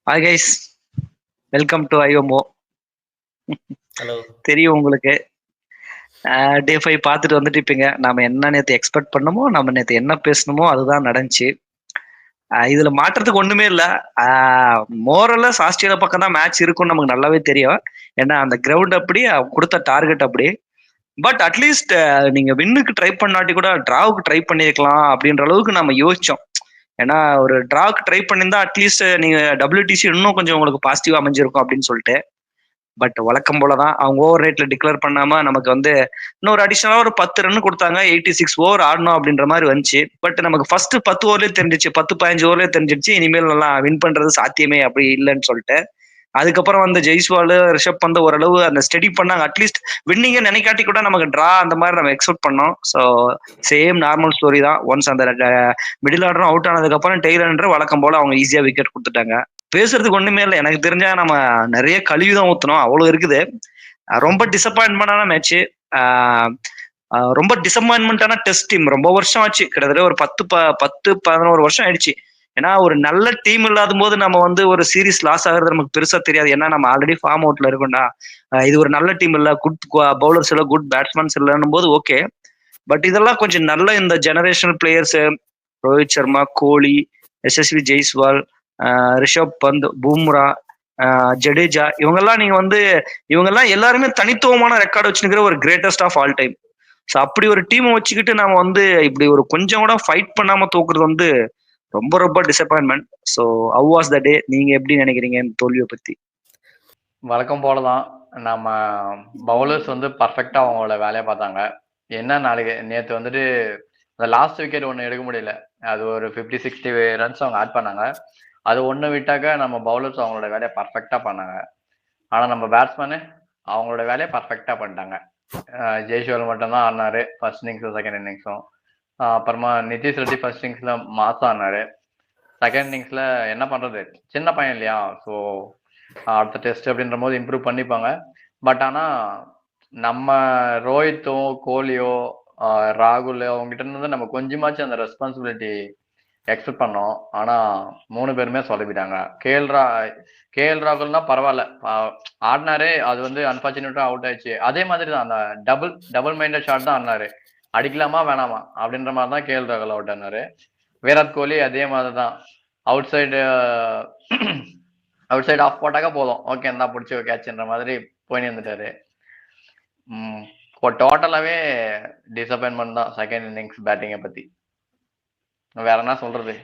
Hi guys, welcome to ஐஓமோ. Hello. தெரியும் உங்களுக்கு. டே 5 பார்த்துட்டு வந்துட்டு நாம என்ன நேற்று எக்ஸ்பெக்ட் பண்ணமோ, நம்ம நேற்று என்ன பேசணுமோ அதுதான் நடந்துச்சு. இதுல மாற்றத்துக்கு ஒண்ணுமே இல்லை. மோரலஸ் ஆஸ்திரேலியா பக்கம் தான் மேட்ச் இருக்கும்னு நமக்கு நல்லாவே தெரியும். ஏன்னா அந்த கிரவுண்ட் அப்படி, கொடுத்த டார்கெட் அப்படி. பட் அட்லீஸ்ட் நீங்க வின்னுக்கு ட்ரை பண்ணாட்டி கூட டிராவுக்கு ட்ரை பண்ணிருக்கலாம் அப்படின்ற அளவுக்கு நம்ம யோசிச்சோம். ஏன்னா ஒரு டிராவுக்கு ட்ரை பண்ணியிருந்தா அட்லீஸ்ட் நீங்க WTC இன்னும் கொஞ்சம் உங்களுக்கு பாசிட்டிவா அமைஞ்சிருக்கும் அப்படின்னு சொல்லிட்டு. பட் வழக்கம் போலதான் அவங்க ஓவர் ரேட்ல டிக்ளேர் பண்ணாம நமக்கு இன்னொரு அடிஷனலா ஒரு 10 ரன் கொடுத்தாங்க. 86 ஓவர் ஆடணும் அப்படின்ற மாதிரி வந்துச்சு. பட் நமக்கு ஃபர்ஸ்ட் 10 ஓவர்லயே தெரிஞ்சிச்சு, 10-15 ஓவர்லயே தெரிஞ்சிருச்சு இனிமேல் நல்லா வின் பண்றது சாத்தியமே அப்படி இல்லைன்னு சொல்லிட்டு. அதுக்கப்புறம் ஜெய்ஸ்வால், ரிஷப் பந்த் ஓரளவு அந்த ஸ்டெடி பண்ணாங்க. அட்லீஸ்ட் வின்னிங்க நினைக்காட்டி கூட நமக்கு டிரா அந்த மாதிரி நம்ம எக்ஸ்பெக்ட் பண்ணோம். ஸோ சேம் நார்மல் ஸ்டோரி தான். ஒன்ஸ் அந்த மிடில் ஆர்டரும் அவுட் ஆனதுக்கு அப்புறம் டெய்லர் வழக்கம் போல அவங்க ஈஸியா விக்கெட் கொடுத்துட்டாங்க. பேசுறதுக்கு ஒண்ணுமே இல்லை. எனக்கு தெரிஞ்சா நம்ம நிறைய கழுவி தான் ஊத்தணும், அவ்வளவு இருக்குது. ரொம்ப டிசப்பாயின்மெண்டான மேட்ச். ரொம்ப டிசப்பாயின்மெண்டான டெஸ்ட் டீம். ரொம்ப வருஷம் ஆச்சு, கிட்டத்தட்ட ஒரு 10-11 வருஷம் ஆயிடுச்சு. ஏன்னா ஒரு நல்ல டீம் இல்லாத போது நம்ம ஒரு சீரீஸ் லாஸ் ஆகுறது நமக்கு பெருசா தெரியாது. ஏன்னா நம்ம ஆல்ரெடி ஃபார்ம் அவுட்ல இருக்கோம்டா. இது ஒரு நல்ல டீம் இல்ல, குட் பவுலர்ஸ் இல்ல, குட் பேட்ஸ்மேன்ஸ் இல்லைன்னும் போது ஓகே. பட் இதெல்லாம் கொஞ்சம் நல்ல இந்த generational players, Rohit Sharma, Kohli, SSV Jaiswal, Rishabh Pant, Bumrah, Jadeja, இவங்கெல்லாம் நீங்க இவங்கெல்லாம் எல்லாருமே தனித்துவமான ரெக்கார்டு வச்சுக்கிற ஒரு greatest of all time. So அப்படி ஒரு டீமை வச்சுக்கிட்டு நம்ம இப்படி ஒரு கொஞ்சம் கூட ஃபைட் பண்ணாம தோக்குறது ரொம்ப ரொம்ப disappointment. So how was the day? நீங்க எப்படி நினைக்கிறீங்க இந்த தோல்வியை பத்தி? வழக்கம் போலதான் நம்ம பவுலர்ஸ் பர்ஃபெக்டா அவங்களோட வேலையை பார்த்தாங்க. என்ன நாளைக்கு நேற்று அந்த லாஸ்ட் விக்கெட் ஒன்று எடுக்க முடியல. அது ஒரு 50-60 ரன்ஸ் அவங்க ஆட் பண்ணாங்க. அது ஒன்று விட்டாக்க நம்ம பவுலர்ஸ் அவங்களோட வேலையை பர்ஃபெக்டா பண்ணாங்க. ஆனா நம்ம பேட்ஸ்மேனு அவங்களோட வேலையை பர்ஃபெக்டா பண்ணிட்டாங்க. ஜெய்ஸ்வால் மட்டும்தான் ஆடினாரு ஃபர்ஸ்ட் இன்னிங்ஸும் செகண்ட் இன்னிங்ஸும். அப்புறமா நிதிஷ் ரெட்டி ஃபர்ஸ்ட் இன்னிங்ஸ்ல மாசா ஆடினாரு. செகண்ட் இன்னிங்ஸ்ல என்ன பண்றது, சின்ன பையன் இல்லையா, ஸோ அடுத்த டெஸ்ட் அப்படின்ற போது இம்ப்ரூவ் பண்ணிப்பாங்க. பட் ஆனா நம்ம ரோஹித்தோ, கோலியோ, ராகுல் அவங்ககிட்ட இருந்து நம்ம கொஞ்சமாச்சும் அந்த ரெஸ்பான்சிபிலிட்டி எக்ஸ்பெக்ட் பண்ணோம். ஆனா 3 பேருமே சொதப்பிட்டாங்க. கேஎல் ராகுல்னா பரவாயில்ல, ஆடினாரு. அது அன்பார்ச்சுனேட்டா அவுட் ஆயிடுச்சு. அதே மாதிரி தான் அந்த டபுள் மைண்டட் ஷாட் தான் ஆடினாரு. அடிக்கலாமா வேணாமா அப்படின்ற மாதிரி தான் கேஎல் ராகுல் அவுட் ஆனாரு. விராட் கோலி அதே மாதிரி தான் அவுட் சைடு ஆஃப் போட்டாக்க போதும், ஓகே இருந்தா பிடிச்சி கேட்ச்ன்ற மாதிரி போயின்னு வந்துட்டாரு. டோட்டலாவே டிசப்பாயின்மெண்ட் தான் செகண்ட் இன்னிங்ஸ் பேட்டிங்கை பத்தி. வேற என்ன சொல்றது?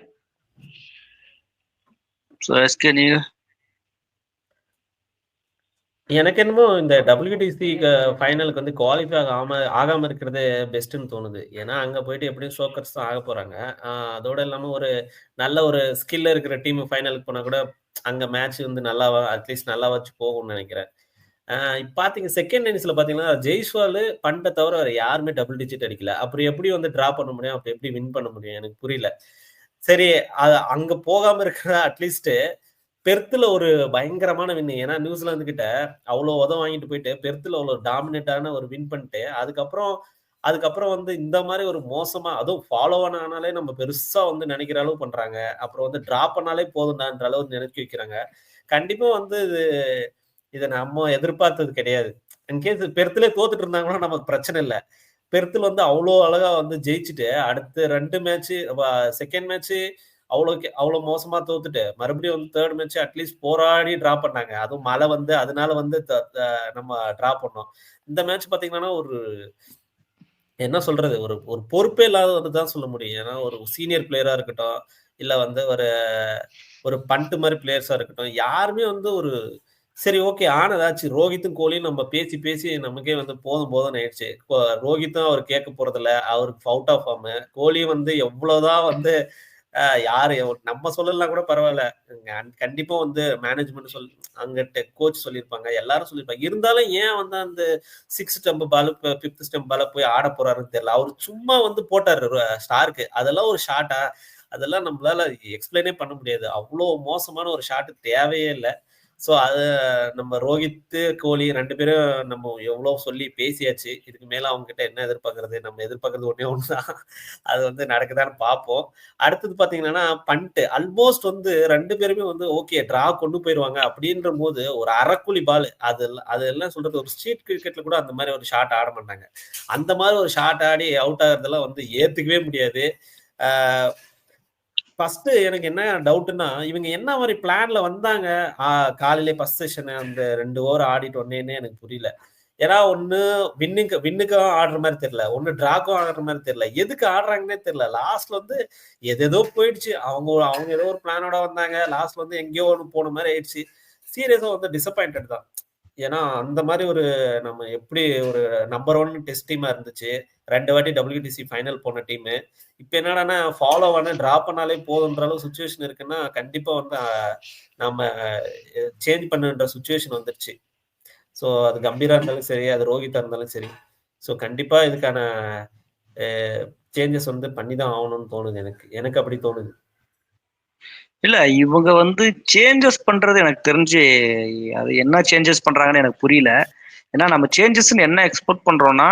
எனக்கு என்னமோ இந்த WTC ஃபைனலுக்கு குவாலிஃபை ஆகாம இருக்கிறது பெஸ்ட்னு தோணுது. ஏன்னா அங்க போயிட்டு எப்படியும் ஷோக்கர்ஸ் தான் ஆக போறாங்க. அதோட இல்லாம ஒரு நல்ல ஒரு ஸ்கில் இருக்கிற டீம் ஃபைனலுக்கு போனா கூட அங்க மேட்ச் நல்லா அட்லீஸ்ட் நல்லா வச்சு போகும்னு நினைக்கிறேன். பாத்தீங்க செகண்ட் இன்னிங்ஸ்ல பாத்தீங்கன்னா ஜெய்ஸ்வால் பண்ட தவிர வேற யாருமே டபுள் டிஜிட் அடிக்கல. அப்புறம் எப்படி டிரா பண்ண முடியும், அப்படி எப்படி வின் பண்ண முடியும் எனக்கு புரியல. சரி, அங்க போகாம இருக்கிற அட்லீஸ்ட் பெர்த்துல ஒரு பயங்கரமான வின். ஏன்னா நியூசிலாந்து கிட்ட அவ்வளவு உதவ வாங்கிட்டு போயிட்டு பெர்த்துல அவ்வளவு டாமினேட்டான ஒரு வின் பண்ணிட்டு அதுக்கப்புறம் இந்த மாதிரி ஒரு மோசமா, அதுவும் ஃபாலோ ஆனாலே நம்ம பெருசா நினைக்கிற அளவு பண்றாங்க. அப்புறம் டிரா பண்ணாலே போதும்டான்ற அளவு நினைக்க வைக்கிறாங்க. கண்டிப்பா இதை நம்ம எதிர்பார்த்தது கிடையாது. இன்கேஸ் பெர்த்திலே தோத்துட்டு இருந்தாங்கன்னா நமக்கு பிரச்சனை இல்லை. பெர்த்தில் அவ்வளோ அழகா ஜெயிச்சுட்டு அடுத்து 2 மேட்ச், செகண்ட் மேட்ச் அவ்வளவு மோசமா தோத்துட்டு மறுபடியும் தேர்ட் மேட்ச் அட்லீஸ்ட் போராடி டிரா பண்ணாங்க. அதுவும் மழை அதனால நம்ம டிரா பண்ணோம். இந்த மேட்ச் பாத்தீங்கன்னா ஒரு என்ன சொல்றது, ஒரு பொறுப்பே இல்லாத தான் சொல்ல முடியும். ஏன்னா ஒரு சீனியர் பிளேயரா இருக்கட்டும், இல்ல ஒரு பண்ட் மாதிரி பிளேயர்ஸா இருக்கட்டும், யாருமே ஒரு சரி ஓகே ஆனதாச்சு. ரோஹித்தும் கோலியும் நம்ம பேசி பேசி நமக்கே போதும் ஆயிடுச்சு. ரோஹித்தும் அவர் கேட்க போறதில்ல, அவருக்கு அவுட் ஆஃப் ஃபார்ம். கோலியும் எவ்வளவுதான் யாரு நம்ம சொல்லலாம் கூட பரவாயில்ல, கண்டிப்பா மேனேஜ்மெண்ட் அங்கிட்ட கோச் சொல்லியிருப்பாங்க, எல்லாரும் சொல்லியிருப்பாங்க. இருந்தாலும் ஏன் அந்த 6 ஸ்டெம்ப் பால் 5th ஸ்டெம்ப் பால போய் ஆட போறாருன்னு தெரியல. அவரு சும்மா போட்டாரு ஸ்டார்க்கு. அதெல்லாம் ஒரு ஷாட்டா? அதெல்லாம் நம்மளால எக்ஸ்பிளைனே பண்ண முடியாது. அவ்வளோ மோசமான ஒரு ஷாட் தேவையே இல்லை. ஸோ அது நம்ம ரோஹித் கோலி 2 பேரும் நம்ம எவ்வளோ சொல்லி பேசியாச்சு. இதுக்கு மேல அவங்க கிட்ட என்ன எதிர்பார்க்கறது? நம்ம எதிர்பார்க்கறது ஒண்ணே ஒண்ணுதான். அது வந்து நடக்குதான்னு பார்ப்போம். அடுத்தது பாத்தீங்கன்னா பண்ட் ஆல்மோஸ்ட் வந்து 2 பேருமே வந்து ஓகே டிரா கொண்டு போயிருவாங்க அப்படின்ற போது ஒரு அரைக்குழி பால் அதெல்லாம் சொல்றது ஒரு ஸ்ட்ரீட் கிரிக்கெட்ல கூட அந்த மாதிரி ஒரு ஷாட் ஆட மாட்டாங்க. அந்த மாதிரி ஒரு ஷாட் ஆடி அவுட் ஆகுறதெல்லாம் வந்து ஏத்துக்கவே முடியாது. ஃபர்ஸ்ட் எனக்கு என்ன டவுட்னா இவங்க என்ன மாதிரி பிளான்ல வந்தாங்க காலையில ஃபர்ஸ்ட் செஷன் அந்த 2 ஓவர் ஆடிட்டு வந்தேன்னு எனக்கு புரியல. ஏன்னா ஒண்ணு வின்னுக்கும் ஆடுற மாதிரி தெரியல, ஒண்ணு டிராக்கும் ஆடுற மாதிரி தெரியல, எதுக்கு ஆடுறாங்கன்னே தெரியல. லாஸ்ட்ல வந்து எதேதோ போயிடுச்சு. அவங்க ஏதோ ஒரு பிளானோட வந்தாங்க, லாஸ்ட்ல வந்து எங்கேயோ ஒன்று போன மாதிரி ஆயிடுச்சு. சீரியஸா வந்து டிசப்பாயிண்டட் தான். ஏன்னா அந்த மாதிரி ஒரு நம்ம எப்படி ஒரு நம்பர் 1 டெஸ்ட் டீமா இருந்துச்சு, 2 வாட்டி WTC ஃபைனல் போன டீமு. இப்போ என்னடானா ஃபாலோ பண்ண டிரா பண்ணாலே போதுன்ற அளவு சுச்சுவேஷன் இருக்குன்னா கண்டிப்பா வந்து நம்ம சேஞ்ச் பண்ணுன்ற சுச்சுவேஷன் வந்துருச்சு. ஸோ அது கம்பீரா இருந்தாலும் சரி, அது ரோஹித்தா இருந்தாலும் சரி. ஸோ கண்டிப்பா இதுக்கான சேஞ்சஸ் வந்து பண்ணி தான் ஆகணும்னு தோணுது எனக்கு அப்படி தோணுது. இல்ல இவங்க வந்து சேஞ்சஸ் பண்றது எனக்கு தெரிஞ்சு அது என்ன சேஞ்சஸ் பண்றாங்கன்னு எனக்கு புரியல. ஏன்னா நம்ம சேஞ்சஸ்ன்னு என்ன எக்ஸ்பெக்ட் பண்றோம்னா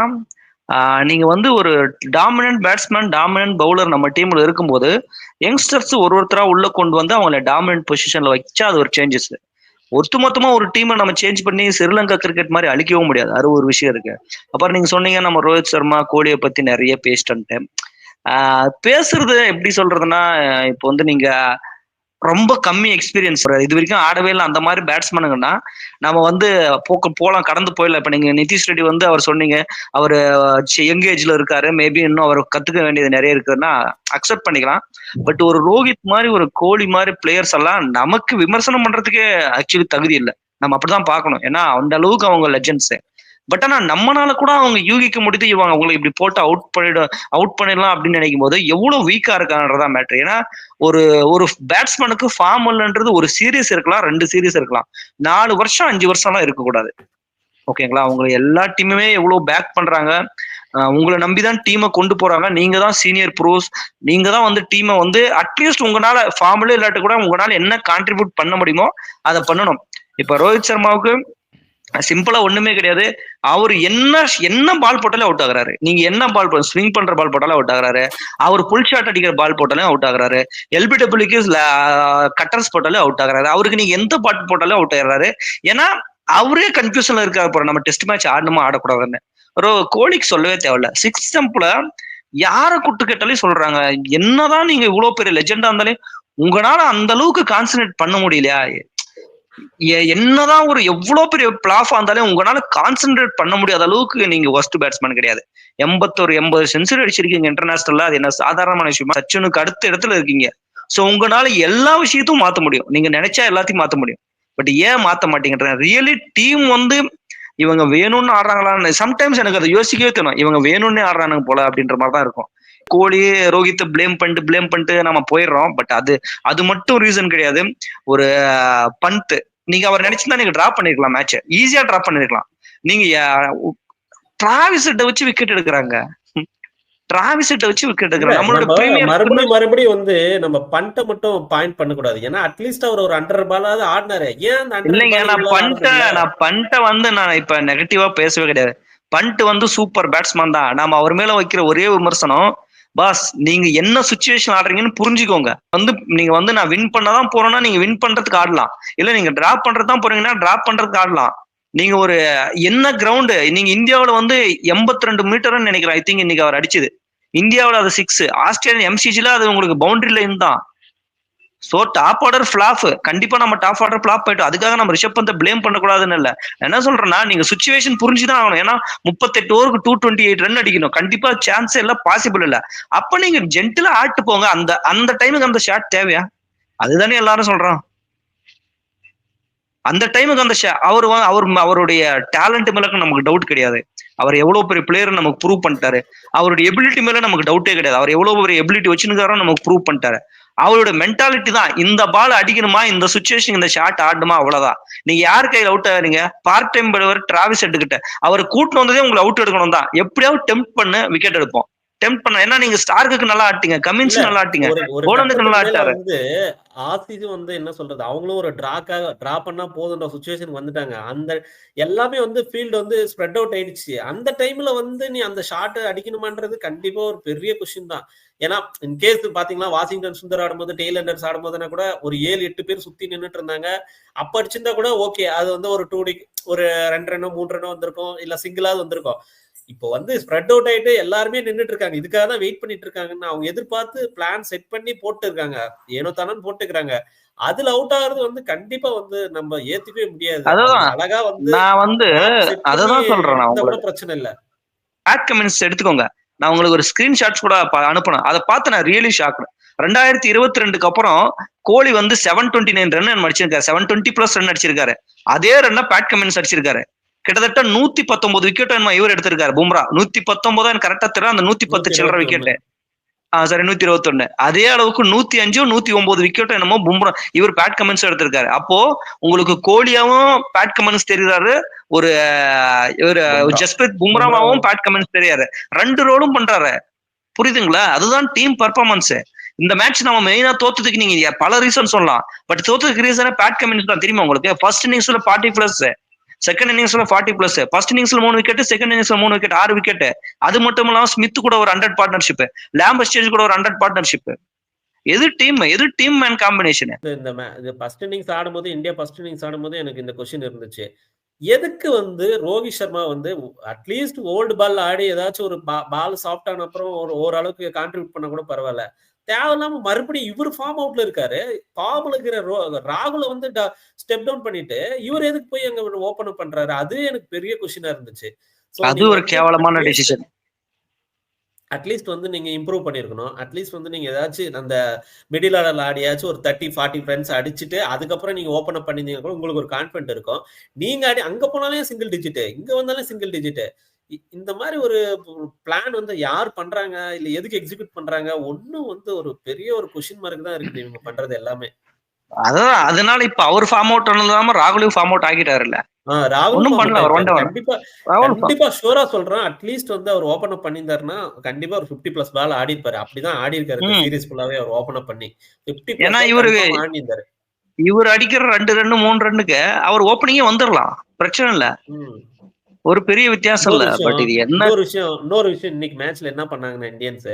நீங்க வந்து ஒரு டாமினன்ட் பேட்ஸ்மேன் டாமினன்ட் பவுலர் நம்ம டீம்ல இருக்கும்போது யங்ஸ்டர்ஸ் ஒருத்தரா உள்ள கொண்டு வந்து அவங்கள டாமினன்ட் பொசிஷன்ல வச்சா அது ஒரு சேஞ்சஸ். ஒட்டுமொத்தமா ஒரு டீமை நம்ம சேஞ்ச் பண்ணி ஸ்ரீலங்கா கிரிக்கெட் மாதிரி அழிக்கவும் முடியாது. அது ஒரு விஷயம் இருக்கு. அப்புறம் நீங்க சொன்னீங்க நம்ம ரோஹித் சர்மா கோலியை பத்தி நிறைய பேசிட்டு பேசுறது எப்படி சொல்றதுன்னா இப்போ வந்து நீங்க ரொம்ப கம்மி எக்ஸ்பீரியன்ஸ் இது வரைக்கும் ஆடவே இல்லை அந்த மாதிரி பேட்ஸ்மேனுங்கன்னா நம்ம வந்து போலாம் கடந்து போயிடலாம். இப்ப நீங்க நிதிஷ் ரெட்டி வந்து அவர் சொன்னீங்க அவரு யங் ஏஜ்ல இருக்காரு, மேபி இன்னும் அவர் கத்துக்க வேண்டியது நிறைய இருக்குன்னா அக்செப்ட் பண்ணிக்கலாம். பட் ஒரு ரோஹித் மாதிரி ஒரு கோலி மாதிரி பிளேயர்ஸ் எல்லாம் நமக்கு விமர்சனம் பண்றதுக்கே ஆக்சுவலி தகுதி இல்லை. நம்ம அப்படிதான் பார்க்கணும். ஏன்னா அந்த அளவுக்கு அவங்க லெஜெண்ட்ஸ். பட் ஆனா நம்மளால கூட அவங்க யூகிக்க முடியுது இவங்க அவங்களை இப்படி போட்டு அவுட் பண்ணிடலாம் அப்படின்னு நினைக்கும் போது எவ்வளவு வீக்கா இருக்கான்றதான் மேட்ரு. ஏன்னா ஒரு பேட்ஸ்மேனுக்கு ஃபார்ம் இல்லைன்றது ஒரு சீரீஸ் இருக்கலாம், 2 சீரீஸ் இருக்கலாம், 4 வருஷம் 5 வருஷம்லாம் இருக்கக்கூடாது. ஓகேங்களா? அவங்க எல்லா டீமுமே எவ்வளவு பேக் பண்றாங்க, உங்களை நம்பிதான் டீமை கொண்டு போறாங்க. நீங்க தான் சீனியர் ப்ரோஸ், நீங்க தான் வந்து டீமை வந்து அட்லீஸ்ட் உங்களால ஃபார்ம்ல இல்லாட்டி கூட உங்களால என்ன கான்ட்ரிபியூட் பண்ண முடியுமோ அதை பண்ணணும். இப்ப ரோஹித் சர்மாவுக்கு சிம்பிளா ஒண்ணுமே கிடையாது. அவரு என்ன பால் போட்டாலும் அவுட் ஆகுறாரு. நீங்க என்ன பால் ஸ்விங் பண்ற பால் போட்டாலும் அவுட் ஆகுறாரு. அவர் புல் ஷாட் அடிக்கிற பால் போட்டாலும் அவுட் ஆகுறாரு. எல்பிடபிள்யூக்கு கட்டர்ஸ் போட்டாலும் அவுட் ஆகுறாரு. அவருக்கு நீங்க எந்த பாட்டு போட்டாலும் அவுட் ஆகுறாரு. ஏன்னா அவரே கன்ஃபியூஷன்ல இருக்காரு போற நம்ம டெஸ்ட் மேட்ச் ஆடணுமா ஆடக்கூடாதுன்னு. ஒரு கோலிக்கு சொல்லவே தேவையில்ல. 6th ஸ்டெம்ப்ல யாரை கூட்டு கேட்டாலும் சொல்றாங்க, என்னதான் நீங்க இவ்வளவு பெரிய லெஜெண்டா இருந்தாலே உங்களால அந்த அளவுக்கு கான்சன்ட்ரேட் பண்ண முடியலையா? என்னதான் ஒரு எவ்வளவு பெரிய பிளாஃபா இருந்தாலும் உங்களால கான்சென்ட்ரேட் பண்ண முடியாத அளவுக்கு நீங்க ஒஸ்ட் பேட்ஸ்மேன் கிடையாது. 80 செஞ்சுரி அடிச்சிருக்கீங்க இன்டர்நேஷனல்ல. அது என்ன சாதாரணமான விஷயமா? சச்சினுக்கு அடுத்த இடத்துல இருக்கீங்க. சோ உங்களால எல்லா விஷயத்தையும் மாத்த முடியும். நீங்க நினைச்சா எல்லாத்தையும் மாத்த முடியும். பட் ஏன் மாத்த மாட்டீங்கன்ற ரியலி டீம் வந்து இவங்க வேணும்னு ஆடுறாங்களான்னு சம்டைம்ஸ் எனக்கு அதை யோசிக்கவே தோணும். இவங்க வேணும்னே ஆடுறானுங்க போல அப்படின்ற மாதிரிதான் இருக்கும். கோலி ரோஹித் பிளேம் பண்ணிட்டு நம்ம போயிடுறோம். பட் அது மட்டும் ரீசன் கிடையாது. ஒரு பண்ட் நீங்க அவர் நினைச்சுதான் நீங்க டிரா பண்ணிருக்கலாம், மேட்ச் ஈஸியா டிரா பண்ணிருக்கலாம். நீங்க டிராவிஸ் ஹெட்டை வச்சு விக்கெட் எடுக்கிறாங்க. டிராவிஸ் ஹெட்டை வச்சு விக்கெட் எடுக்கிறாங்க. நம்மளோட மறுபடியும் வந்து நம்ம பண்ட்டை மட்டும் பாயிண்ட் பண்ண கூடாது. ஏன்னா அட்லீஸ்ட் அவர் ஒரு 100 பாலாவது ஆடினாரு. ஏன் இல்லைங்க, நான் பண்ட்டை வந்து நான் இப்ப நெகட்டிவா பேசவே கிடையாது. பண்ட் வந்து சூப்பர் பேட்ஸ்மேன் தான். நாம அவர் மேல வைக்கிற ஒரே விமர்சனம், பாஸ் நீங்க என்ன சுச்சுவேஷன் ஆடுறீங்கன்னு புரிஞ்சுக்கோங்க. நீங்க வந்து நான் வின் பண்ணதான் போறேன்னா நீங்க வின் பண்றதுக்கு ஆடலாம், இல்ல நீங்க டிராப் பண்றதுதான் போறீங்கன்னா டிராப் பண்றதுக்கு ஆடலாம். நீங்க ஒரு என்ன கிரவுண்டு, நீங்க இந்தியாவில வந்து 82 மீட்டர்னு நினைக்கிறேன் ஐ திங்க் இன்னைக்கு அவர் அடிச்சது. இந்தியாவில அது 6, ஆஸ்திரேலியன் எம்சிஜில அது உங்களுக்கு பவுண்டரி லைன் தான். சோ டாப் ஆர்டர் பிளாப், கண்டிப்பா நம்ம டாப் ஆர்டர் பிளாப் போயிட்டோம். அதுக்காக நம்ம ரிஷப் பந்தை பிளேம் பண்ணக்கூடாதுன்னு இல்ல. என்ன சொல்றேன்னா நீங்க சுச்சுவேஷன் புரிஞ்சுதான் ஆகணும். ஏன்னா 38 ஓவருக்கு 228 ரன் அடிக்கணும். கண்டிப்பா சான்ஸ் எல்லாம் பாசிபிள் இல்ல. அப்ப நீங்க ஜென்டிலா ஆட்டு போங்க. அந்த டைமுக்கு அந்த ஷாட் தேவையா? அதுதானே எல்லாரும் சொல்றோம். அந்த டைமுக்கு அந்த அவருடைய டேலண்ட் மேல நமக்கு டவுட் கிடையாது. அவர் எவ்வளவு பெரிய பிளேயர் நமக்கு ப்ரூவ் பண்ணிட்டாரு. அவருடைய எபிலிட்டி மேல நமக்கு டவுட்டே கிடையாது. அவர் எவ்வளவு பெரிய எபிலிட்டி வச்சுருக்காரோ நமக்கு ப்ரூவ் பண்ணிட்டாரு. அவரோட மென்டாலிட்டி தான் இந்த பால் அடிக்கணுமா, இந்த சுச்சுவேஷன் இந்த ஷாட் ஆடணுமா, அவ்வளவுதான். நீங்க யார் கையில அவுட் ஆகுறீங்க? பார்ட் டைம் பவுலர் டிராவிஸ் எடுத்துக்கிட்ட அவர் கூட்டு வந்ததே உங்களை அவுட் எடுக்கணும் தான். எப்படியாவது டெம்ப்ட் பண்ணு விக்கெட் எடுப்போம். டெம்ப் பண்ண. ஏன்னா நீங்க ஸ்டார்க்கு நல்லா ஆட்டீங்க, கமின்ஸ் இல்ல நல்லா ஆட்டீங்க, ஒரு போலந்துக்கு நல்லா கட்டத்துக்கு மேல ஆட்டாரு. வந்து ஆர்சிசி வந்து என்ன சொல்றது, அவங்களும் ஒரு டிரா பண்ணா போதுன்ற சுச்சுவேஷனுக்கு வந்துட்டாங்க. அந்த எல்லாமே வந்து ஃபீல்டு வந்து ஸ்ப்ரெட் அவுட் ஆயிடுச்சு. அந்த டைம்ல வந்து நீ அந்த ஷாட் அடிக்கணுமான்றது கண்டிப்பா ஒரு பெரிய கொஸ்டின் தான். ஏன்னா இன்கேஸ் பாத்தீங்கன்னா வாஷிங்டன் சுந்தர் ஆடும்போது, டெய்ல் எண்டர்ஸ் ஆடும்போதுனா கூட ஒரு 7-8 பேர் சுத்தி நின்னுட்டு இருந்தாங்க. அப்ப அடிச்சிருந்தா கூட ஓகே, அது வந்து ஒரு 2 ஒரு 2 ரன்னோ 3 ரன்னோ வந்திருக்கும், இல்ல சிங்கிளாவது வந்திருக்கும். இப்போ வந்து ஸ்ப்ரெட் அவுட் ஆயிட்டு எல்லாருமே நின்றுட்டு இருக்காங்க. இதுக்காக தான் வெயிட் பண்ணிட்டு இருக்காங்கன்னு அவங்க எதிர்பார்த்து பிளான் செட் பண்ணி போட்டு இருக்காங்க. ஏனோ தானோன்னு போட்டுக்கிறாங்க. அதுல அவுட் ஆகுறது வந்து கண்டிப்பா வந்து நம்ம ஏத்துக்கவே முடியாது. அவங்க அதுதான் அழகா வந்து நான் வந்து பிளான் செட் பண்ணி அததான் சொல்றேன். நான் இருந்தா கூட உங்களுக்கு பிரச்சனை இல்ல. பேட் கமெண்ட்ஸ் எடுத்துக்கோங்க. நான் உங்களுக்கு ஒரு ஸ்கிரீன்ஷாட்ஸ் கூட அனுப்புனேன். அதை பார்த்து நான் ரியலி ஷாக். 2022க்கு அப்புறம் கோலி வந்து 729 ரன் அடிச்சிருக்காரு, 720 பிளஸ் ரன் அடிச்சிருக்காரு. அதே ரன்ன பேட் கமெண்ட்ஸ் அடிச்சிருக்காரு. கிட்டத்தட்ட 119 விக்கெட் இவர் எடுத்திருக்காரு. பும்ரா 119 கரெக்டா தெரியல, அந்த 110 சில்லற விக்கெட். சரி 121. அதே அளவுக்கு 105 109 விக்கெட் என்னமோ பும்ரா இவர் பேட் கமெண்ட்ஸ் எடுத்திருக்காரு. அப்போ உங்களுக்கு கோலியாவும் பேட் கமெண்ட்ஸ் தெரியுறாரு, ஒரு இவர் ஜஸ்பிரித் பும்ராவாவும் பேட் கமெண்ட்ஸ் தெரியாரு. 2 ரோலும் பண்றாரு. புரியுதுங்களா? அதுதான் டீம் பர்ஃபார்மன்ஸ். இந்த மேட்ச் நம்ம மெயினா தோத்ததுக்கு நீங்க பல ரீசன் சொல்லலாம். பட் தோத்ததுக்கு ரீசனே பேட் கமெண்ட்ஸ் தான். தெரியுமா உங்களுக்கு? ஃபர்ஸ்ட் இன்னிங்ஸ்ல 40 பிளஸ், செகண்ட் இன்னிங்ஸ்ல 40 பிளஸ், ஃபர்ஸ்ட் இன்னிங்ஸ்ல 3 விக்கெட், செகண்ட் இன்னிங்ஸ்ல 3 விக்கெட், 6 விக்கெட். அது மட்டும் இல்லாம ஸ்மித் கூட ஒரு 100 பார்ட்னர்ஷிப், லாம்பஸ்டேஜ் கூட ஒரு 100 பார்ட்னர்ஷிப். எது டீம் மேன் காம்பினேஷன்? இந்த ஃபர்ஸ்ட் இன்னிங்ஸ் ஆடும்போது, இந்தியா ஃபர்ஸ்ட் இன்னிங்ஸ் ஆடும்போது எனக்கு இந்த கொஸ்டின் இருந்துச்சு. எதுக்கு வந்து ரோஹித் சர்மா வந்து அட்லீஸ்ட் ஓல்டு பால் ஆடி ஏதாச்சும் ஒரு பால் சாஃப்ட் ஆன அப்புறம் ஓரளவுக்கு கான்ட்ரிபியூட் பண்ண கூட பரவாயில்ல. தேவையில்லாம மறுபடியும் இவர் ஃபார்ம் அவுட்ல இருக்காரு. ஃபார்ம்ல இருக்கிற ராகுல வந்து ஸ்டெப் டவுன் பண்ணிட்டு இவர் எதுக்கு போய் அங்க ஓபன் பண்றாரு? அது எனக்கு பெரிய கொஸ்டினா இருந்துச்சு. அது ஒரு கேவலமான டிசிஷன். அட்லீஸ்ட் வந்து நீங்க இம்ப்ரூவ் பண்ணிருக்கணும். அட்லீஸ்ட் வந்து நீங்க ஏதாச்சும் அந்த மிடில் ஆர்டர்ல ஆடியாச்சும் ஒரு 30-40 ரன்ஸ் அடிச்சுட்டு அதுக்கப்புறம் நீங்க ஓபன் அப் பண்ணிருந்தீங்க கூட உங்களுக்கு ஒரு கான்ஃபிடன்ட் இருக்கும். நீங்க அங்க போனாலே சிங்கிள் டிஜிட், இங்க வந்தாலும் சிங்கிள் டிஜிட். இந்த மாதிரி ஒரு பிளான் வந்து யார் பண்றாங்க, இல்ல எதுக்கு எக்ஸிக்யூட் பண்றாங்க, ஒன்னும் வந்து ஒரு பெரிய ஒரு கொஸ்டின் மார்க் தான் இருக்குது இவங்க பண்றது எல்லாமே. அதான் அதனால இப்ப அவர் ஃபார்ம் அவுட் பண்ணலாம ராகுலையும் ஃபார்ம் அவுட் ஆகிட்டாருல்ல. ராகுலும் கண்டிப்பா கண்டிப்பா ஷூரா சொல்றேன். அட்லீஸ்ட் வந்து அவர் ஓபன் அப் பண்ணியிருந்தாருன்னா கண்டிப்பா ஒரு 50 பிளஸ் பால் ஆடி இருப்பாரு. அப்படிதான் ஆடி இருக்காரு இந்த சீரீஸ் ஃபுல்லாவே. அவர் ஓபன் அப் பண்ணி 50 பிளஸ் ஆடி இருந்தாரு. இவர் அடிக்கிற 2 ரன் 3 ரன்னுக்கு அவர் ஓப்பனிங்கே வந்துடலாம், பிரச்சனை இல்ல, ஒரு பெரிய வித்தியாசம் இல்ல. பட் இது என்ன இன்னொரு விஷயம் இன்னைக்கு மேட்ச்ல என்ன பண்ணாங்கன்னா இந்தியன்ஸ்,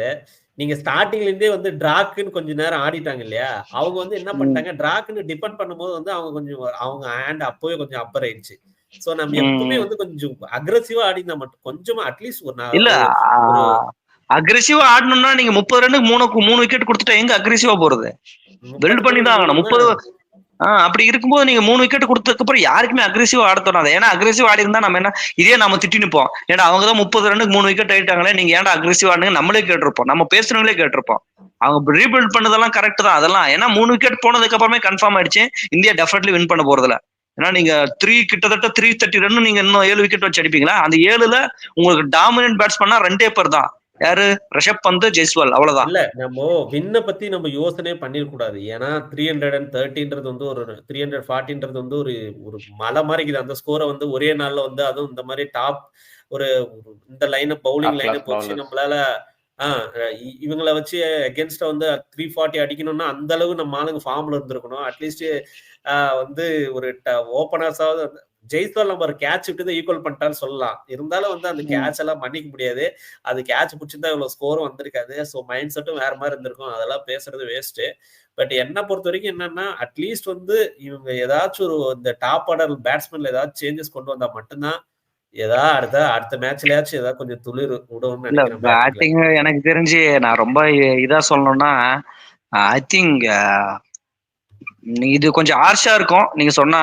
நீங்க ஸ்டார்டிங்ல இருந்தே வந்து டிராக்குன்னு கொஞ்ச நேரம் ஆடிட்டாங்க இல்லையா, அவங்க வந்து என்ன பண்ணிட்டாங்க, டிராக்குன்னு டிபெண்ட் பண்ணும்போது வந்து அவங்க ஹேண்ட் அப்பவே கொஞ்சம் அப்பர் ஆயிடுச்சு. சோ நம்ம எப்பவுமே வந்து கொஞ்சம் அக்ரெசிவா ஆடினா மட்டும் கொஞ்சமா அட்லீஸ்ட் இல்ல அக்ரெசிவா ஆடணும்னா நீங்க 30 ரன்னுக்கு 3 விக்கெட் கொடுத்துட்டா எங்க அக்ரெசிவா போறது? பில்ட் பண்ணி தான் ஆகணும். 30 அப்படி இருக்கும்போது நீங்க 3 விக்கெட் கொடுத்ததுக்கு அப்புறம் யாருக்குமே அக்ரெசிவா ஆட தோணாது. ஏன்னா அக்ரெசிவ் ஆடி இருந்தா நம்ம என்ன இதே நம்ம திட்டி நிப்போம். ஏன்னா அவங்க தான் 30 ரன்னுக்கு 3 விக்கெட் ஆயிட்டாங்களே, நீங்க ஏன்டா அக்ரெசிவ் ஆடுங்க நம்மளே கேட்டிருப்போம், நம்ம பேசுறவங்களே கேட்டிருப்போம். அவங்க ரீபில்ட் பண்ணதெல்லாம் கரெக்ட் தான் அதெல்லாம். ஏன்னா 3 விக்கெட் போனதுக்கு அப்புறமே கன்ஃபார்ம் ஆயிடுச்சு இந்தியா டெஃபினெட்லி வின் பண்ண போறதுல. ஏன்னா நீங்க கிட்டத்தட்ட 330 ரன் நீங்க இன்னும் 7 விக்கெட் வச்சு அடிப்பீங்களா? அந்த 7ல உங்களுக்கு டாமினன்ட் பேட்ஸ்மேனா 2 பேர் தான். யாரு? ரிஷப் பந்த், ஜெய்ஸ்வால், அவ்வளவுதான். இல்ல நம்ம வின்ன பத்தி நம்ம யோசனை பண்ணிடக்கூடாது. ஏன்னா 330ன்றது வந்து ஒரு 340ன்றது வந்து ஒரு மலை மாதிரி இருக்குது. அந்த ஸ்கோரை வந்து ஒரே நாள்ல வந்து அதுவும் இந்த மாதிரி டாப் ஒரு இந்த லைன் பவுலிங் லைனை போச்சு நம்மளால இவங்களை வச்சு அகேன்ஸ்டா வந்து 340 அடிக்கணும்னா அந்த அளவு நம்ம ஆளுங்க ஃபார்ம்ல இருந்திருக்கணும். அட்லீஸ்ட் வந்து ஒரு ஓபனர்ஸாவது ஜெய்ஸ்வால் நம்ம ஒரு கேட்ச் விட்டு ஈக்குவல் பண்ணிட்டான்னு சொல்லலாம். இருந்தாலும் வந்து அந்த கேட்ச் எல்லாம் பண்ணிக்க முடியாது. அது கேட்ச் பிடிச்சிருந்தா இவ்வளவு ஸ்கோரும் வந்திருக்காது. ஸோ மைண்ட் செட்டும் வேற மாதிரி இருந்திருக்கும். அதெல்லாம் பேசுறது வேஸ்ட். பட் என்ன பொறுத்த வரைக்கும் என்னன்னா அட்லீஸ்ட் வந்து இவங்க ஏதாச்சும் இந்த டாப் ஆர்டர் பேட்ஸ்மேன்ல ஏதாச்சும் சேஞ்சஸ் கொண்டு வந்தா மட்டும்தான் அடுத்த மேட்ச்லயாச்சும் ஏதாவது கொஞ்சம் துளிர் விடும்னு நினைக்கிறேன். பேட்டிங் எனக்கு தெரிஞ்சு நான் ரொம்ப இதா சொல்லணும்னா ஐ திங்க் இது கொஞ்சம் ஹார்ஷா இருக்கும் நீங்க சொன்னா.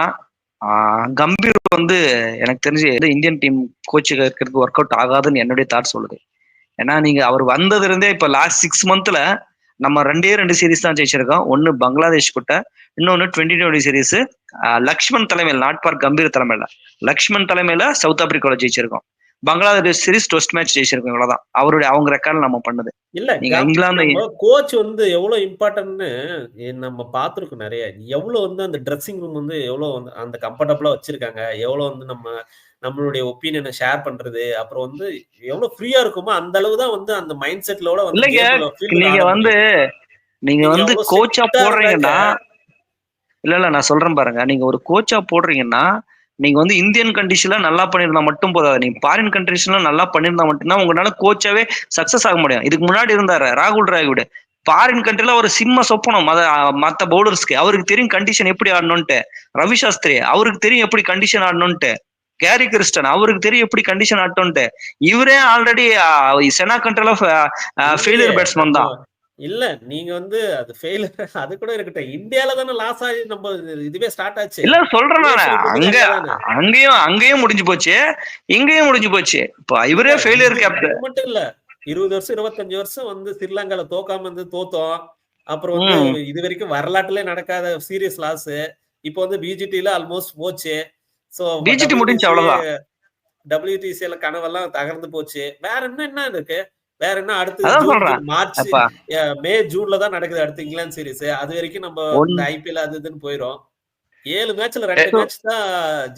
கம்பீர் வந்து எனக்கு தெரிஞ்சு இந்தியன் டீம் கோச்சுக்கு இருக்கிறதுக்கு ஒர்க் அவுட் ஆகாதுன்னு என்னுடைய தாட் சொல்லுது. ஏன்னா நீங்க அவர் வந்ததுல இருந்தே இப்ப லாஸ்ட் 6 மந்த்ல நம்ம 2 சீரீஸ் தான் ஜெயிச்சிருக்கோம். ஒன்னு பங்களாதேஷ் கிட்ட, இன்னொன்னு 2020 சீரீஸ் லக்ஷ்மன் தலைமையில், நாட் ஃபார் கம்பீர் தலைமையில, லக்ஷ்மன் தலைமையில சவுத் ஆப்பிரிக்காவில் ஜெயிச்சிருக்கோம். பங்களாதேஷ் சீரிஸ் டெஸ்ட் மேட்ச் ஜெயிச்சிருக்கோம். இவ்வளவுதான் அவங்க ரெக்கார்ட் நம்ம பண்ணது. இல்ல நீங்க இங்கிலாந்து நம்ம கோச் வந்து எவ்வளவு இம்பார்ட்டன்ட்னு நம்ம பார்த்திருக்கோம் நிறைய. எவ்வளவு வந்து அந்த ட்ரெஸ்ஸிங் ரூம் வந்து எவ்வளவு வந்து அந்த கம்ஃபர்டபுளா வச்சிருக்காங்க, எவ்வளவு வந்து நம்மளுடைய ஒப்பீனியனை ஷேர் பண்றது, அப்புறம் வந்து எவ்வளவு ஃப்ரீயா இருக்குமோ அந்த அளவு தான் வந்து அந்த மைண்ட் செட்லோட வந்து இல்லைங்க, நீங்க வந்து கோச்சா போடுறீங்கன்னா இல்ல நான் சொல்றேன் பாருங்க, நீங்க ஒரு கோச்சா போடுறீங்கன்னா நீங்க வந்து இந்தியன் கண்டிஷன்ல நல்லா பண்ணிருந்தா மட்டும் போதாது, நீங்க ஃபாரின் கண்ட்ரிஸ்ல நல்லா பண்ணிருந்தா மட்டும்தான் உங்களால கோச்சாவே சக்சஸ் ஆக முடியும். இதுக்கு முன்னாடி இருந்தாரு ராகுல் டிராவிட், ஃபாரின் கண்ட்ரில ஒரு சிம்ம சொப்பனம் மத்த பவுலர்ஸ்க்கு. அவருக்கு தெரியும் கண்டிஷன் எப்படி ஆடணும்ட்டு. ரவி சாஸ்திரி அவருக்கு தெரியும் எப்படி கண்டிஷன் ஆடணும்ட்டு. கேரி கிறிஸ்டன் அவருக்கு தெரியும் எப்படி கண்டிஷன் ஆடணும்ட்டு. இவரே ஆல்ரெடி செனா கண்ட்ரில ஃபெயிலியர் பேட்ஸ்மேன் தான். இல்ல நீங்க வந்து அது ஃபெயிலியர் அது கூட இருக்கட்டும், இந்தியால தானே லாஸ் ஆகி நம்ம இதுவே ஸ்டார்ட் ஆச்சு. இல்ல சொல்றேன் நானு, அங்கேயும் முடிஞ்சு போச்சு, இங்கேயும் முடிஞ்சு போச்சு. இப்போ இவரே ஃபெயிலியர் கேப்டன் மட்டும் இல்ல, 20 வருஷம் 25 வருஷம் வந்து ஸ்ரீலங்கால தோக்காம வந்து தோத்தோம். அப்புறம் வந்து இது வரைக்கும் வரலாற்றுல நடக்காத சீரியஸ் லாஸ். இப்போ வந்து பிஜிடில ஆல்மோஸ்ட் போச்சு. சோ பிஜிடி முடிஞ்சு அவ்வளவுதான். WTCல கனவெல்லாம் தகர்ந்து போச்சு. வேற என்ன இருக்கு? வேற என்ன அடுத்து மார்ச் மே ஜூன்ல தான் நடக்குது அடுத்து இங்கிலாந்து சீரிஸ். அது வரைக்கும் நம்ம IPL அது இதுன்னு போயிரும். 7 மேட்ச்ல 2 மேட்ச் தான்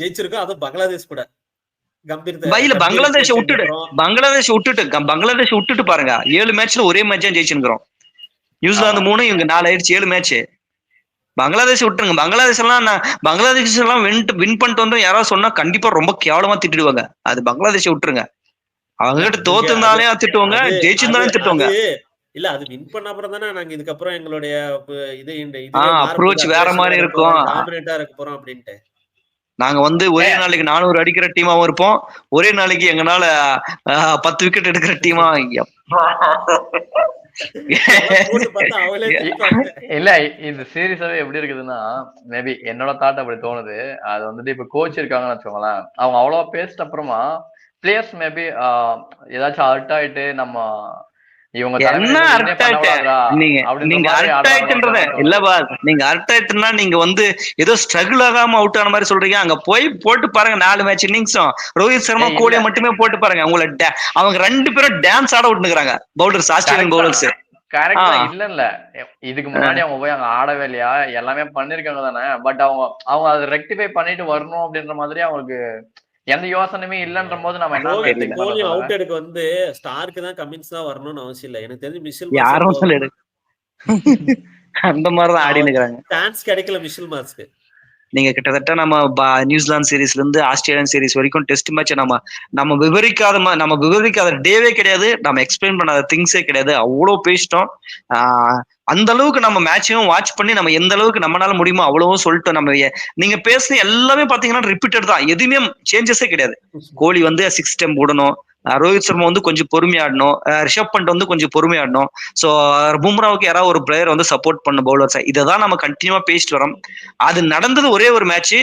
ஜெயிச்சிருக்கோம், அது பங்களாதேஷ் கூட. பங்களாதேஷ் விட்டுட்டு பாருங்க, 7 மேட்ச்ல ஒரே மேட்ச் தான் ஜெயிச்சிருக்கிறோம். நியூசிலாந்து 3 இவங்க 4 ஆயிடுச்சு, 7 மேட்ச். பங்களாதேஷ் விட்டுருங்க. பங்களாதேஷ் எல்லாம் வின் பண்ணிட்டு வந்தோம் யாராவது சொன்னா கண்டிப்பா ரொம்ப கேவலமா திட்டிடுவாங்க. அது பங்களாதேஷ் விட்டுருங்க. அவங்க கிட்ட தோத்துனாலே திட்டுவாங்க, ஜெயிச்சிருந்தாலும் திட்டுவாங்க. இல்ல அது வின் பண்ண அப்புறம் தானே நாங்க இதுக்கப்புறம் எங்களுடைய அப்ரோச் வேற மாதிரி இருக்கும், டாமினேட்டா இருக்க போறோம் அப்படின்ட்டு. நாங்க வந்து ஒரே நாளைக்கு 400 அடிக்கிற டீமாவும் இருப்போம், ஒரே நாளைக்கு எங்கனால 10 விக்கெட் எடுக்கிற டீமா. இல்ல இந்த சீரீஸாவே எப்படி இருக்குதுன்னா, மேபி என்னோட தாட் அப்படி தோணுது. அது வந்துட்டு இப்ப கோச் இருக்காங்கன்னு வச்சுக்கோங்களேன், அவங்க அவ்வளவா பேசிட்ட அப்புறமா பிளேயர்ஸ் மேபி ஏதாச்சும் அர்ட் ஆயிட்டு நம்ம இவங்க நீங்க வந்து ஏதோ ஸ்ட்ரகிள் ஆகாம அவுட் ஆன மாதிரி சொல்றீங்க. அங்க போய் போட்டு பாருங்க 4 மேட்ச் இன்னிங்ஸும் ரோஹித் சர்மா கோலியை மட்டுமே போட்டு பாருங்க. உங்களை அவங்க 2 பேரும் டான்ஸ் ஆட விட்டுக்கிறாங்க பவுலர்ஸ், ஆஸ்திரேலியன் பவுலர்ஸ். கரெக்டா இல்ல இதுக்கு முன்னாடி அவங்க போய் அங்க ஆடவே இல்லையா, எல்லாமே பண்ணிருக்காங்க தானே. பட் அவங்க அதை ரெக்டிஃபை பண்ணிட்டு வரணும் அப்படின்ற மாதிரி அவங்களுக்கு எந்த யோசனையுமே இல்லன்ற போது நம்ம கோலி அவுட் எடுக்க வந்து ஸ்டார்க்கு தான் கமின்ஸ் தான் வரணும்னு அவசியம் இல்ல. எனக்கு தெரிஞ்சு மிஷல் யாரும் அந்த மாதிரிதான் ஆடி நிக்கிறாங்க. சான்ஸ் கிடைக்கல மிஷல் மார்க்ஸ்க்கு. நீங்க கிட்டத்தட்ட நம்ம நியூசிலாந்து சீரீஸ்ல இருந்து ஆஸ்திரேலியன் சீரீஸ் வரைக்கும் டெஸ்ட் மேட்ச் நம்ம விவரிக்காத டேவே கிடையாது, நம்ம எக்ஸ்பிளைன் பண்ணாத திங்ஸே கிடையாது. அவ்வளவு பேசிட்டோம். அந்த அளவுக்கு நம்ம மேட்சையும் வாட்ச் பண்ணி நம்ம எந்த அளவுக்கு நம்மளால முடியுமோ அவ்வளவும் சொல்லிட்டோம். நம்ம நீங்க பேசுன எல்லாமே பாத்தீங்கன்னா ரிப்பீட்டட் தான், எதுவுமே சேஞ்சஸே கிடையாது. கோலி வந்து 6 டைம் போடணும், ரோஹித் சர்மா வந்து கொஞ்சம் பொறுமையாடணும், ரிஷப் பண்ட் வந்து கொஞ்சம் பொறுமையாடணும். ஸோ பும்ராவுக்கு யாராவது ஒரு பிளேயர் வந்து சப்போர்ட் பண்ண பவுலர்ஸ். இதை தான் நம்ம கண்டினியூவா பேசிட்டு வரோம். அது நடந்தது ஒரே ஒரு மேட்ச்,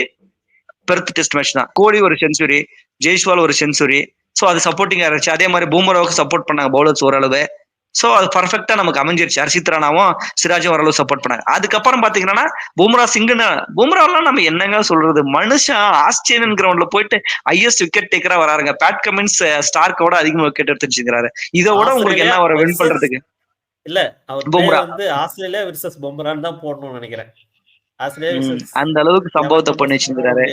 பெர்த் டெஸ்ட் மேட்ச் தான். கோலி ஒரு செஞ்சுரி, ஜெய்ஸ்வால் ஒரு செஞ்சுரி. ஸோ அது சப்போர்ட்டிங்கா இருந்துச்சு. அதே மாதிரி பும்ராவுக்கு சப்போர்ட் பண்ணாங்க பவுலர்ஸ் ஓரளவு. சோ அது பர்ஃபெக்டா நமக்கு அமைஞ்சிருச்சு. ஹர்ஷித் ராணாவும் சிராஜும் ஓரளவு சப்போர்ட் பண்ணாங்க. அதுக்கப்புறம் பாத்தீங்கன்னா பும்ராலாம் நம்ம என்னங்க சொல்றது, மனுஷன் ஆஸ்திரேலியன் கிரவுண்ட்ல போயிட்டு ஹையஸ்ட் விக்கெட் டேக்கரா வராருங்க. பேட் கமின்ஸ் ஸ்டார்க்கோட அதிகமா விக்கெட் எடுத்துருச்சுங்கிறாரு. இதோட உங்களுக்கு என்ன வர வின் பண்றதுக்கு? இல்ல பும்ரா வந்து ஆஸ்திரேலியா வெர்சஸ் பும்ரான்னு தான் போடணும்னு நினைக்கிறேன். அந்த அளவுக்கு சம்பவத்தை பண்ணி வச்சிருக்காரு.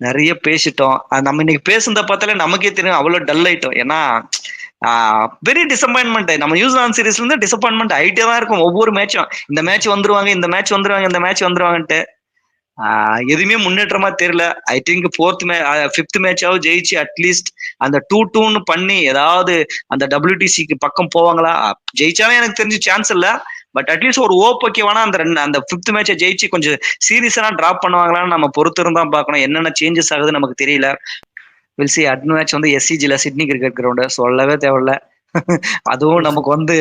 நிறைய பேசிட்டோம். நம்ம இன்னைக்கு பேசுனத பார்த்தாலே நமக்கே தெரியும் அவ்வளவு டல் ஆயிட்டோம். ஏன்னா வெரி டிசப்பாயின்மெண்ட். நம்ம நியூசிலாந்து சீரீஸ்ல இருந்து டிசப்பாயின்மெண்ட் ஆயிட்டே தான் இருக்கும் ஒவ்வொரு மேட்சும். இந்த மேட்ச் வந்துருவாங்க, இந்த மேட்ச் வந்துருவாங்கன்ட்டு எதுவுமே முன்னேற்றமா தெரியல. ஐ திங்க் 5th மேட்சாவது ஜெயிச்சு அட்லீஸ்ட் அந்த 2-2 பண்ணி ஏதாவது அந்த WTCக்கு பக்கம் போவாங்களா? ஜெயிச்சாலும் எனக்கு தெரிஞ்சு சான்ஸ் இல்ல. பட் அட்லீஸ்ட் ஒரு ஓப்போக்கே வேணா அந்த 5th மேட்சை ஜெயிச்சு கொஞ்சம் சீரியஸா டிராப் பண்ணுவாங்களான்னு நம்ம பொறுத்து இருந்தா பார்க்கணும். என்னென்ன சேஞ்சஸ் ஆகுது நமக்கு தெரியல. Will see. அடுத்த மேட்ச் வந்து SCGல சிட்னி கிரிக்கெட் கிரவுண்டு, சொல்லவே தேவையில்ல. அதுவும் நமக்கு வந்து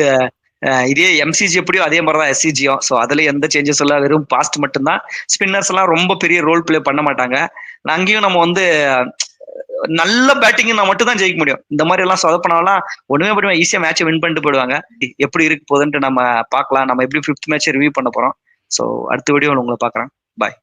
இதே MCG எப்படியோ அதே மாதிரிதான் SCGயும். ஸோ அதுல எந்த சேஞ்சஸ் இல்லை, வெறும் பாஸ்ட் மட்டும்தான். ஸ்பின்னர்ஸ் எல்லாம் ரொம்ப பெரிய ரோல் பிளே பண்ண மாட்டாங்க. அங்கேயும் நம்ம வந்து நல்ல பேட்டிங்னா மட்டும் தான் ஜெயிக்க முடியும். இந்த மாதிரி எல்லாம் சொதப்பினாலாம் ஒண்ணுமே பண்ணுவேன், ஈஸியா மேட்சை வின் பண்ணிட்டு போயிடுவாங்க. எப்படி இருக்கு போகுதுன்ட்டு நம்ம பார்க்கலாம். நம்ம எப்படி 5th மேட்ச் ரிவ்யூ பண்ண போறோம். ஸோ அடுத்த வீடியோ உங்களை பார்க்குறேன். பாய்.